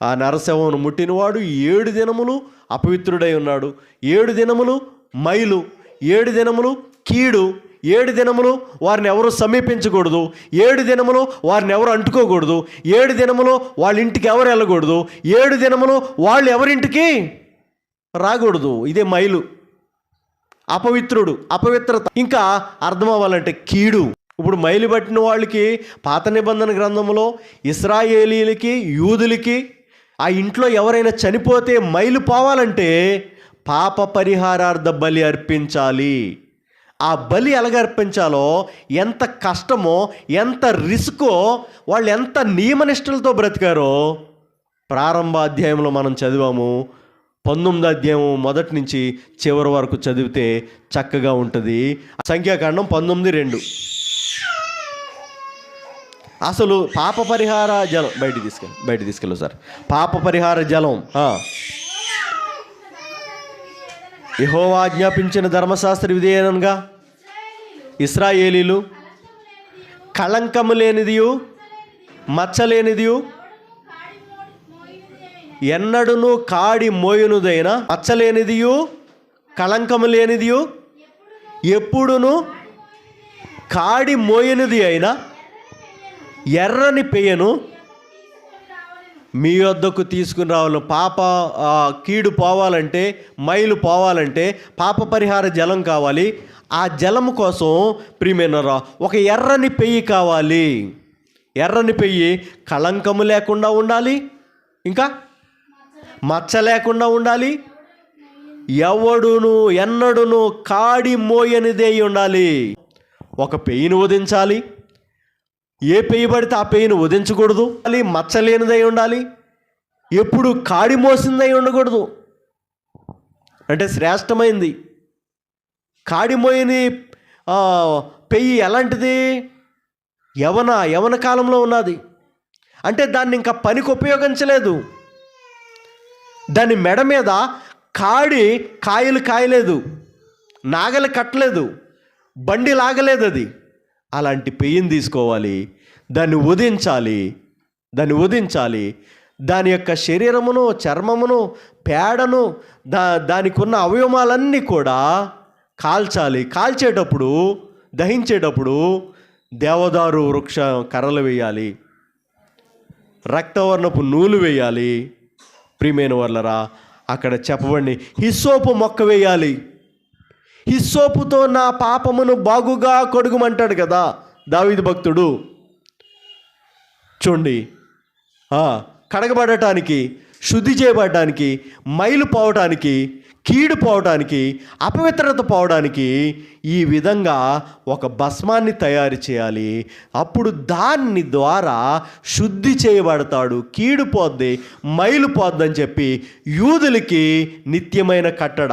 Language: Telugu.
ఆ నరశవమును ముట్టినవాడు 7 దినములు అపవిత్రుడై ఉన్నాడు. 7 దినములు మైలు, 7 దినములు కీడు, 7 దినములు వారిని ఎవరు సమీపించకూడదు, 7 దినములు వారిని ఎవరు అంటుకోకూడదు, 7 దినములు వాళ్ళ ఇంటికి ఎవరు వెళ్ళకూడదు, 7 దినములు వాళ్ళు ఎవరింటికి రాకూడదు. ఇదే మైలు, అపవిత్రత. ఇంకా అర్థం అవ్వాలంటే కీడు. ఇప్పుడు మైలు పట్టిన వాళ్ళకి పాత నిబంధన గ్రంథంలో ఇశ్రాయేలీలకి, యూదులకి ఆ ఇంట్లో ఎవరైనా చనిపోతే మైలు పోవాలంటే పాప పరిహారార్థ బలి అర్పించాలి. ఆ బలి ఎలాగ అర్పించాలో, ఎంత కష్టమో, ఎంత రిస్కో, వాళ్ళు ఎంత నియమనిష్టలతో బ్రతికారో ప్రారంభ అధ్యాయంలో మనం చదివాము. 19వ అధ్యాయం మొదటి నుంచి చివరి వరకు చదివితే చక్కగా ఉంటుంది. సంఖ్యాకాండం 19:2. అసలు పాప పరిహార జలం బయట తీసుకెళ్ళు సార్. పాప పరిహార జలం యెహోవా ఆజ్ఞాపించిన ధర్మశాస్త్ర విధేయనంగా ఇశ్రాయేలీలు కళంకము లేనిదియు మచ్చలేనిదియు ఎన్నడును కాడి మోయునుదైన మచ్చలేనిదియు కళంకము లేనిదియు ఎప్పుడును కాడి మోయనిది అయినా ఎర్రని పెయ్యను మీ వద్దకు తీసుకుని రావాలి. పాప కీడు పోవాలంటే, మైలు పోవాలంటే పాప పరిహార జలం కావాలి. ఆ జలము కోసం ప్రియమైనరా ఒక ఎర్రని పెయ్యి కావాలి. ఎర్రని పెయ్యి కళంకము లేకుండా ఉండాలి, ఇంకా మచ్చ లేకుండా ఉండాలి, ఎవడును ఎన్నడును కాడి మోయనిదే ఉండాలి. ఒక పెయ్యిని వధించాలి, ఏ పెయ్యి పడితే ఆ పెయ్యిని వధించకూడదు, మచ్చలేనిదై ఉండాలి, ఎప్పుడు కాడి మోసిందై ఉండకూడదు. అంటే శ్రేష్టమైంది. కాడి మోయని పెయ్యి ఎలాంటిది? యవన కాలంలో ఉన్నది. అంటే దాన్ని ఇంకా పనికి ఉపయోగించలేదు. దాని మెడ మీద కాయలు కాయలేదు, నాగలి కట్టలేదు, బండి లాగలేదు. అది అలాంటి పెయ్యిని తీసుకోవాలి, దాన్ని వధించాలి. దాని యొక్క శరీరమును, చర్మమును, పేడను, దానికి ఉన్న అవయవాలన్నీ కూడా కాల్చాలి. కాల్చేటప్పుడు, దహించేటప్పుడు దేవదారు వృక్ష కర్రలు వేయాలి, రక్తవర్ణపు నూలు వేయాలి. ప్రియమైన వాళ్ళరా, అక్కడ చెప్పబడి హిస్సోపు మొక్క వేయాలి. హిస్సోపుతో నా పాపమును బాగుగా కడుగుమంటాడు కదా దావీదు భక్తుడు. చూడండి, కడగబడటానికి, శుద్ధి చేయబడటానికి, మైలు పోవటానికి, కీడు పోవటానికి, అపవిత్రత పోవడానికి ఈ విధంగా ఒక భస్మాన్ని తయారు చేయాలి. అప్పుడు దాని ద్వారా శుద్ధి చేయబడతాడు, కీడు పోద్ది, మైలు పోద్దని చెప్పి యూదులకి నిత్యమైన కట్టడ.